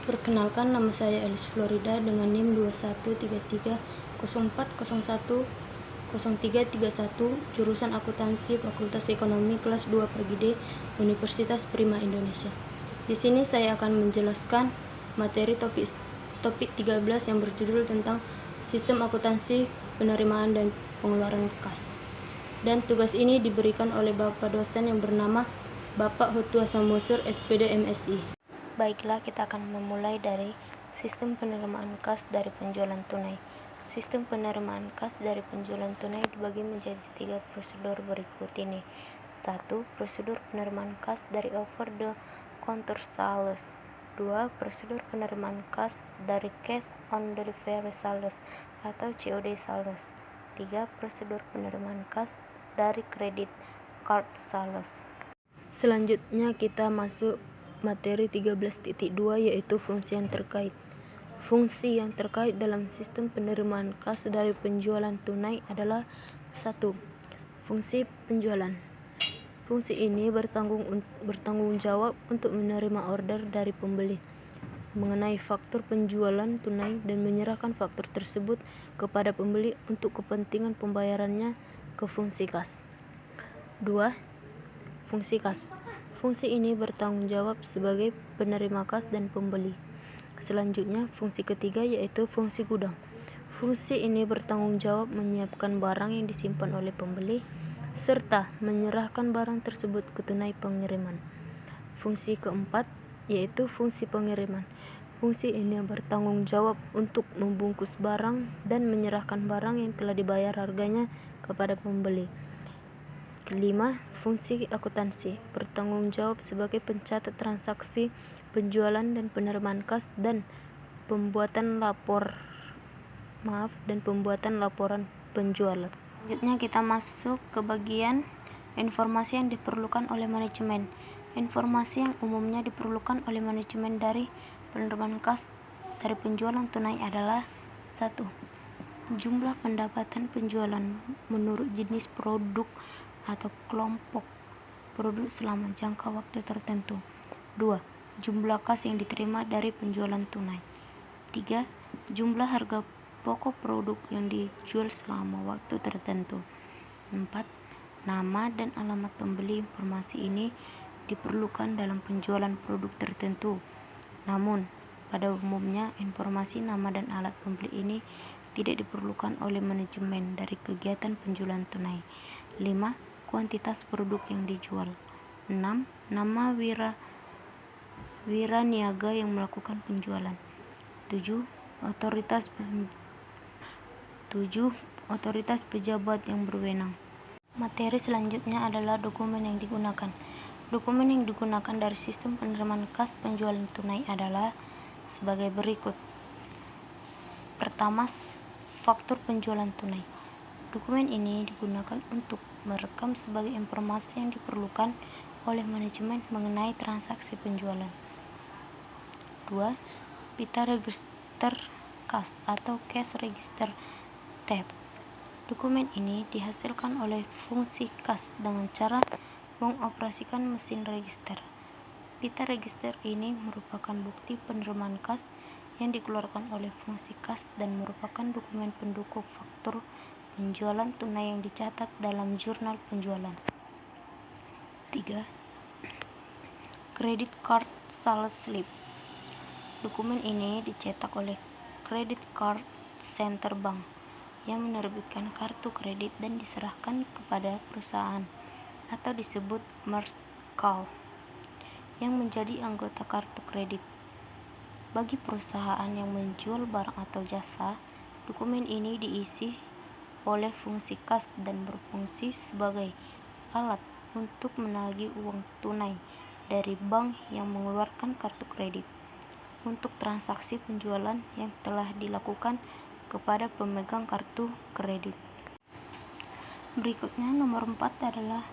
Perkenalkan, nama saya Elis Florida dengan NIM 213304010331, jurusan Akuntansi Fakultas Ekonomi kelas 2 Pagi D, Universitas Prima Indonesia. Di sini saya akan menjelaskan materi topik 13 yang berjudul tentang Sistem Akuntansi Penerimaan dan Pengeluaran Kas. Dan tugas ini diberikan oleh Bapak dosen yang bernama Bapak Hutua Samosir, SPD MSI. Baiklah, kita akan memulai dari sistem penerimaan kas dari penjualan tunai. Sistem penerimaan kas dari penjualan tunai dibagi menjadi 3 prosedur berikut ini. 1. Prosedur penerimaan kas dari over the counter sales. 2. Prosedur penerimaan kas dari cash on delivery sales atau COD sales. 3. Prosedur penerimaan kas dari credit card sales. Selanjutnya kita masuk materi 13.2, yaitu fungsi yang terkait. Fungsi yang terkait dalam sistem penerimaan kas dari penjualan tunai adalah 1. Fungsi penjualan. Fungsi ini bertanggung jawab untuk menerima order dari pembeli mengenai faktur penjualan tunai dan menyerahkan faktur tersebut kepada pembeli untuk kepentingan pembayarannya ke fungsi kas. 2. Fungsi kas. Fungsi ini bertanggung jawab sebagai penerima kas dan pembeli. Selanjutnya, fungsi ketiga yaitu fungsi gudang. Fungsi ini bertanggung jawab menyiapkan barang yang disimpan oleh pembeli serta menyerahkan barang tersebut ke tunai pengiriman. Fungsi keempat yaitu fungsi pengiriman. Fungsi ini bertanggung jawab untuk membungkus barang dan menyerahkan barang yang telah dibayar harganya kepada pembeli. Kelima, fungsi akuntansi, bertanggung jawab sebagai pencatat transaksi penjualan dan penerimaan kas dan pembuatan laporan penjualan. Selanjutnya kita masuk ke bagian informasi yang diperlukan oleh manajemen. Informasi yang umumnya diperlukan oleh manajemen dari penerimaan kas dari penjualan tunai adalah 1. Jumlah pendapatan penjualan menurut jenis produk atau kelompok produk selama jangka waktu tertentu. 2. Jumlah kas yang diterima dari penjualan tunai. 3. Jumlah harga pokok produk yang dijual selama waktu tertentu. 4. Nama dan alamat pembeli. Informasi ini diperlukan dalam penjualan produk tertentu. Namun, pada umumnya informasi nama dan alamat pembeli ini tidak diperlukan oleh manajemen dari kegiatan penjualan tunai. 5. Kuantitas produk yang dijual. 6. Nama wira niaga yang melakukan penjualan. 7. Otoritas pejabat yang berwenang. Materi selanjutnya adalah dokumen yang digunakan. Dokumen yang digunakan dari sistem penerimaan kas penjualan tunai adalah sebagai berikut. Pertama, faktur penjualan tunai. Dokumen ini digunakan untuk merekam sebagai informasi yang diperlukan oleh manajemen mengenai transaksi penjualan. 2. Pita register kas atau cash register tab. Dokumen ini dihasilkan oleh fungsi kas dengan cara mengoperasikan mesin register. Pita register ini merupakan bukti penerimaan kas yang dikeluarkan oleh fungsi kas dan merupakan dokumen pendukung faktur penjualan tunai yang dicatat dalam jurnal penjualan. 3. Credit card sales slip. Dokumen ini dicetak oleh Credit Card Center Bank yang menerbitkan kartu kredit dan diserahkan kepada perusahaan atau disebut merchant yang menjadi anggota kartu kredit. Bagi perusahaan yang menjual barang atau jasa, dokumen ini diisi oleh fungsi kas dan berfungsi sebagai alat untuk menagih uang tunai dari bank yang mengeluarkan kartu kredit untuk transaksi penjualan yang telah dilakukan kepada pemegang kartu kredit. Berikutnya nomor 4 adalah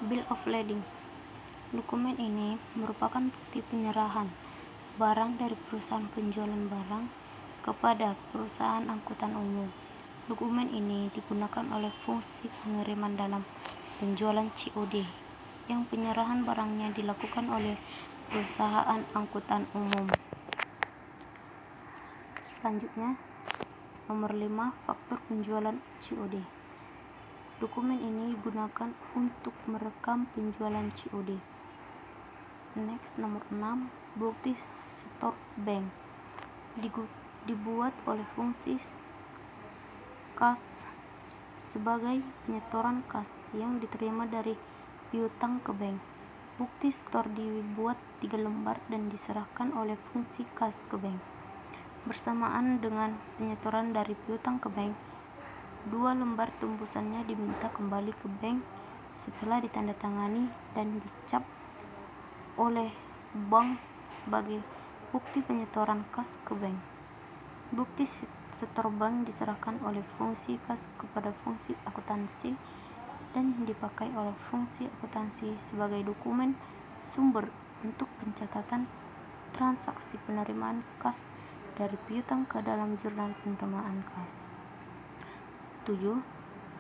Bill of Lading. Dokumen ini merupakan bukti penyerahan barang dari perusahaan penjualan barang kepada perusahaan angkutan umum. Dokumen ini digunakan oleh fungsi pengiriman dalam penjualan COD, yang penyerahan barangnya dilakukan oleh perusahaan angkutan umum. Selanjutnya, nomor 5, faktur penjualan COD. Dokumen ini digunakan untuk merekam penjualan COD. Next, nomor 6, bukti store bank. Dibuat oleh fungsi kas sebagai penyetoran kas yang diterima dari piutang ke bank. Bukti store dibuat 3 lembar dan diserahkan oleh fungsi kas ke bank. Bersamaan dengan penyetoran dari piutang ke bank, 2 lembar tembusannya diminta kembali ke bank setelah ditandatangani dan dicap oleh bank sebagai bukti penyetoran kas ke bank. Bukti setor bank diserahkan oleh fungsi kas kepada fungsi akuntansi dan dipakai oleh fungsi akuntansi sebagai dokumen sumber untuk pencatatan transaksi penerimaan kas dari piutang ke dalam jurnal penerimaan kas. 7.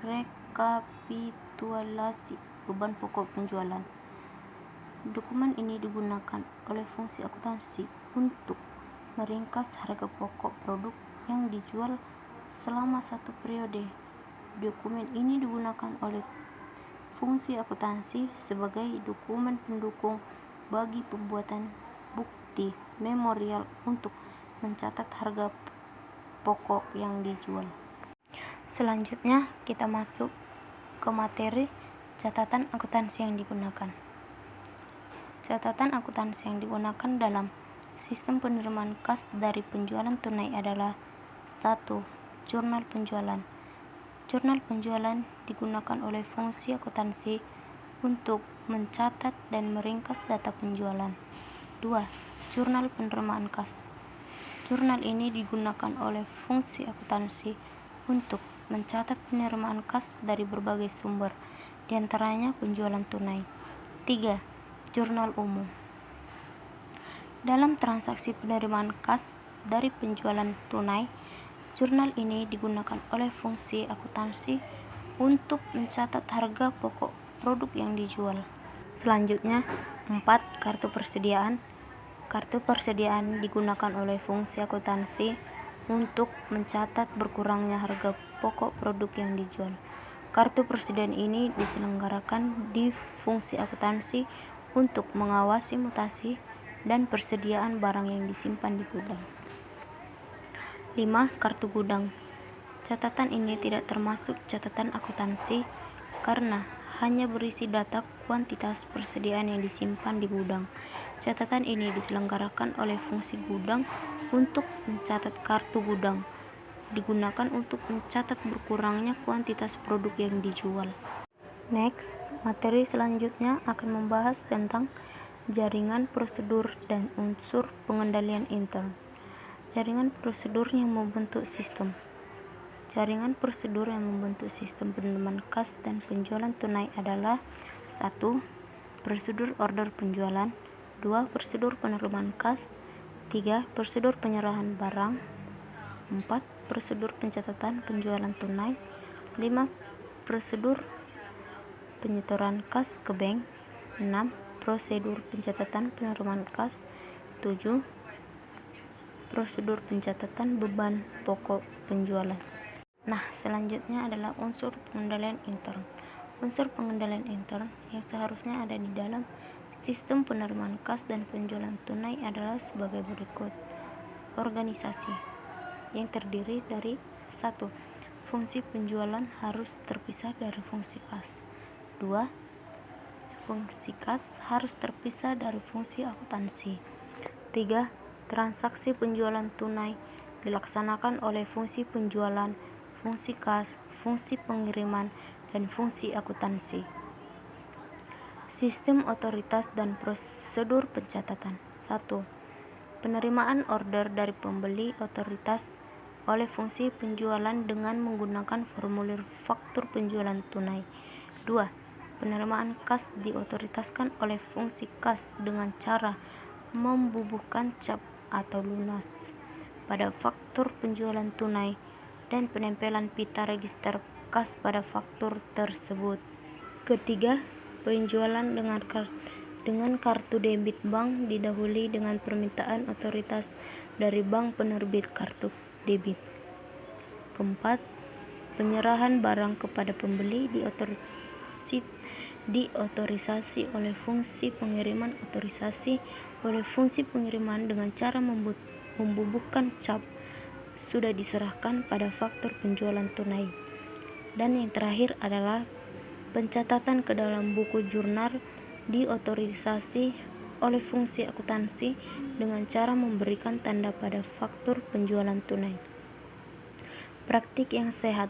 Rekapitulasi beban pokok penjualan. Dokumen ini digunakan oleh fungsi akuntansi untuk meringkas harga pokok produk yang dijual selama satu periode. Dokumen ini digunakan oleh fungsi akuntansi sebagai dokumen pendukung bagi pembuatan bukti memorial untuk mencatat harga pokok yang dijual. Selanjutnya, kita masuk ke materi catatan akuntansi yang digunakan. Catatan akuntansi yang digunakan dalam sistem penerimaan kas dari penjualan tunai adalah 1. Jurnal penjualan. Jurnal penjualan digunakan oleh fungsi akuntansi untuk mencatat dan meringkas data penjualan. 2. Jurnal penerimaan kas. Jurnal ini digunakan oleh fungsi akuntansi untuk mencatat penerimaan kas dari berbagai sumber, diantaranya penjualan tunai. 3. Jurnal umum. Dalam transaksi penerimaan kas dari penjualan tunai, jurnal ini digunakan oleh fungsi akuntansi untuk mencatat harga pokok produk yang dijual. Selanjutnya, 4. Kartu persediaan. Kartu persediaan digunakan oleh fungsi akuntansi untuk mencatat berkurangnya harga pokok produk yang dijual. Kartu persediaan ini diselenggarakan di fungsi akuntansi untuk mengawasi mutasi dan persediaan barang yang disimpan di gudang. 5. Kartu gudang. Catatan ini tidak termasuk catatan akuntansi karena hanya berisi data kuantitas persediaan yang disimpan di gudang. Catatan ini diselenggarakan oleh fungsi gudang untuk mencatat kartu gudang. Digunakan untuk mencatat berkurangnya kuantitas produk yang dijual. Next, materi selanjutnya akan membahas tentang jaringan prosedur dan unsur pengendalian intern. Jaringan prosedur yang membentuk sistem. Jaringan prosedur yang membentuk sistem penerimaan kas dan penjualan tunai adalah 1. Prosedur order penjualan. 2. Prosedur penerimaan kas. 3. Prosedur penyerahan barang. 4. Prosedur pencatatan penjualan tunai. 5. Prosedur penyetoran kas ke bank. 6. Prosedur pencatatan penerimaan kas. 7. Prosedur pencatatan beban pokok penjualan. Nah, selanjutnya adalah unsur pengendalian intern. Unsur pengendalian intern yang seharusnya ada di dalam sistem penerimaan kas dan penjualan tunai adalah sebagai berikut. Organisasi yang terdiri dari 1. Fungsi penjualan harus terpisah dari fungsi kas. 2. Fungsi kas harus terpisah dari fungsi akuntansi. 3. Transaksi penjualan tunai dilaksanakan oleh fungsi penjualan, fungsi kas, fungsi pengiriman, dan fungsi akuntansi. Sistem otoritas dan prosedur pencatatan. 1. Penerimaan order dari pembeli otoritas oleh fungsi penjualan dengan menggunakan formulir faktur penjualan tunai. 2. Penerimaan kas diotoritaskan oleh fungsi kas dengan cara membubuhkan cap atau lunas pada faktur penjualan tunai dan penempelan pita register kas pada faktur tersebut. Ketiga, penjualan dengan kartu debit bank didahului dengan permintaan otoritas dari bank penerbit kartu debit. Keempat, penyerahan barang kepada pembeli diotorisasi oleh fungsi pengiriman otorisasi oleh fungsi pengiriman dengan cara membubuhkan cap sudah diserahkan pada faktur penjualan tunai. Dan yang terakhir adalah pencatatan ke dalam buku jurnal diotorisasi oleh fungsi akuntansi dengan cara memberikan tanda pada faktur penjualan tunai. Praktik yang sehat.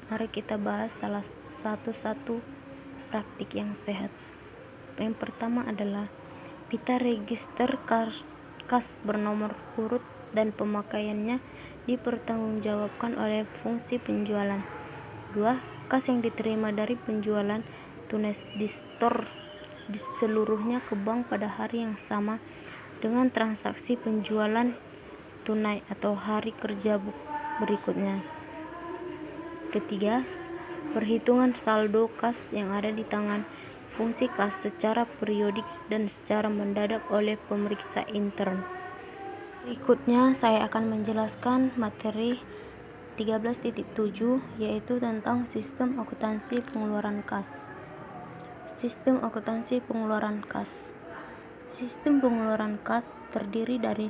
Mari kita bahas salah satu praktik yang sehat. Yang pertama adalah pita register kas bernomor urut dan pemakaiannya dipertanggungjawabkan oleh fungsi penjualan. 2. Kas yang diterima dari penjualan tunai disetor seluruhnya ke bank pada hari yang sama dengan transaksi penjualan tunai atau hari kerja berikutnya. Ketiga, perhitungan saldo kas yang ada di tangan fungsi kas secara periodik dan secara mendadak oleh pemeriksa intern. Berikutnya saya akan menjelaskan materi 13.7 yaitu tentang sistem akuntansi pengeluaran kas. Sistem akuntansi pengeluaran kas. Sistem pengeluaran kas terdiri dari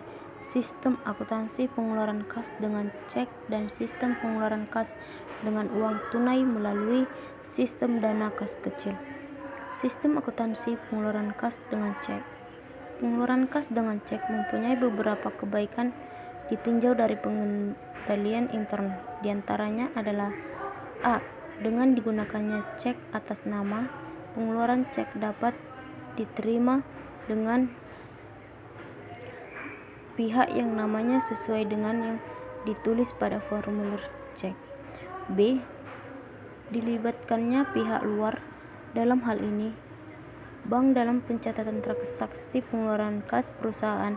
sistem akuntansi pengeluaran kas dengan cek dan sistem pengeluaran kas dengan uang tunai melalui sistem dana kas kecil. Sistem akuntansi pengeluaran kas dengan cek. Pengeluaran kas dengan cek mempunyai beberapa kebaikan ditinjau dari pengendalian intern. Di antaranya adalah A. Dengan digunakannya cek atas nama, pengeluaran cek dapat diterima dengan pihak yang namanya sesuai dengan yang ditulis pada formulir cek. B. Dilibatkannya pihak luar, dalam hal ini bank, dalam pencatatan transaksi pengeluaran kas perusahaan.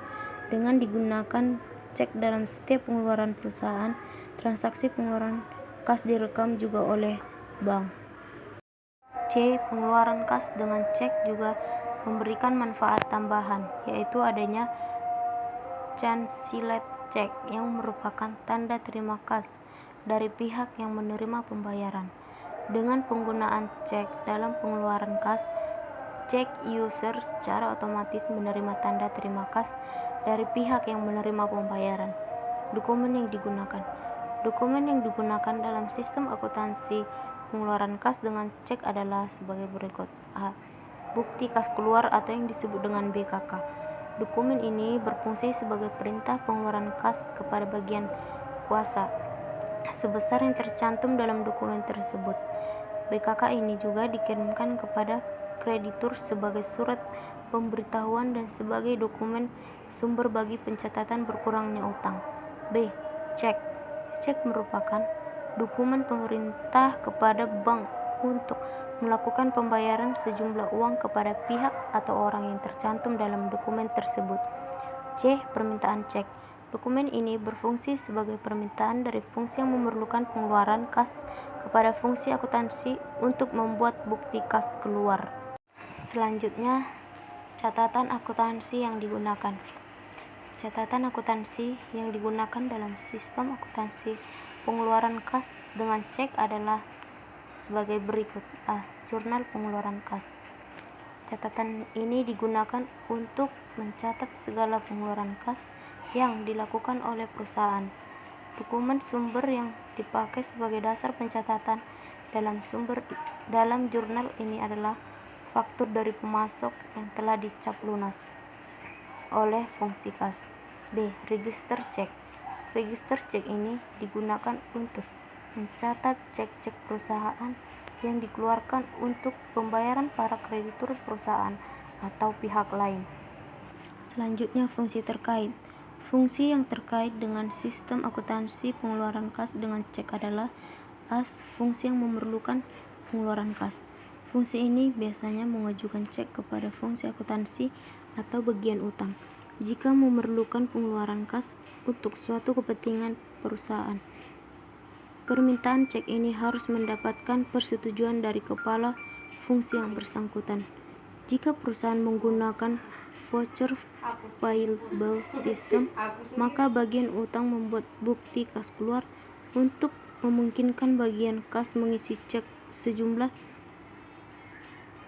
Dengan digunakan cek dalam setiap pengeluaran perusahaan, transaksi pengeluaran kas direkam juga oleh bank. C. Pengeluaran kas dengan cek juga memberikan manfaat tambahan, yaitu adanya cancelled check yang merupakan tanda terima kas dari pihak yang menerima pembayaran. Dengan penggunaan cek dalam pengeluaran kas, check user secara otomatis menerima tanda terima kas dari pihak yang menerima pembayaran. Dokumen yang digunakan. Dokumen yang digunakan dalam sistem akuntansi pengeluaran kas dengan cek adalah sebagai berikut. A. Bukti kas keluar atau yang disebut dengan BKK. Dokumen ini berfungsi sebagai perintah pengeluaran kas kepada bagian kuasa sebesar yang tercantum dalam dokumen tersebut. BKK ini juga dikirimkan kepada kreditur sebagai surat pemberitahuan dan sebagai dokumen sumber bagi pencatatan berkurangnya utang. B. Cek. Cek merupakan dokumen pemerintah kepada bank untuk melakukan pembayaran sejumlah uang kepada pihak atau orang yang tercantum dalam dokumen tersebut. C. Permintaan cek. Dokumen ini berfungsi sebagai permintaan dari fungsi yang memerlukan pengeluaran kas kepada fungsi akuntansi untuk membuat bukti kas keluar. Selanjutnya, catatan akuntansi yang digunakan. Catatan akuntansi yang digunakan dalam sistem akuntansi pengeluaran kas dengan cek adalah sebagai berikut. A. Jurnal pengeluaran kas. Catatan ini digunakan untuk mencatat segala pengeluaran kas yang dilakukan oleh perusahaan. Dokumen sumber yang dipakai sebagai dasar pencatatan dalam jurnal ini adalah faktur dari pemasok yang telah dicap lunas oleh fungsi kas. B. Register cek. Register cek ini digunakan untuk mencatat cek-cek perusahaan yang dikeluarkan untuk pembayaran para kreditur perusahaan atau pihak lain. Selanjutnya, fungsi terkait. Fungsi yang terkait dengan sistem akuntansi pengeluaran kas dengan cek adalah A. Fungsi yang memerlukan pengeluaran kas. Fungsi ini biasanya mengajukan cek kepada fungsi akuntansi atau bagian utang jika memerlukan pengeluaran kas untuk suatu kepentingan perusahaan. Permintaan cek ini harus mendapatkan persetujuan dari kepala fungsi yang bersangkutan. Jika perusahaan menggunakan voucher payable system, maka bagian utang membuat bukti kas keluar untuk memungkinkan bagian kas mengisi cek sejumlah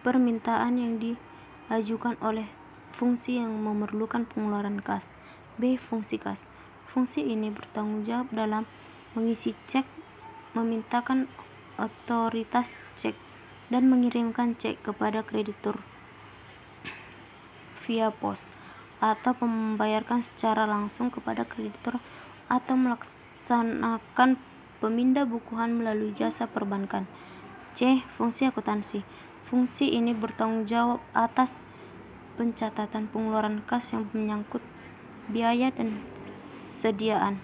permintaan yang diajukan oleh fungsi yang memerlukan pengeluaran kas. B. Fungsi kas. Fungsi ini bertanggung jawab dalam mengisi cek, memintakan otoritas cek, dan mengirimkan cek kepada kreditur via pos, atau membayarkan secara langsung kepada kreditur, atau melaksanakan pemindah-bukuan melalui jasa perbankan. C. Fungsi akuntansi. Fungsi ini bertanggung jawab atas pencatatan pengeluaran kas yang menyangkut biaya dan sediaan,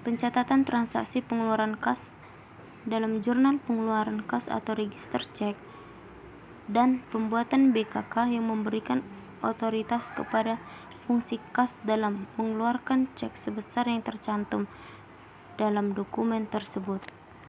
pencatatan transaksi pengeluaran kas dalam jurnal pengeluaran kas atau register cek, dan pembuatan BKK yang memberikan otoritas kepada fungsi kas dalam mengeluarkan cek sebesar yang tercantum dalam dokumen tersebut.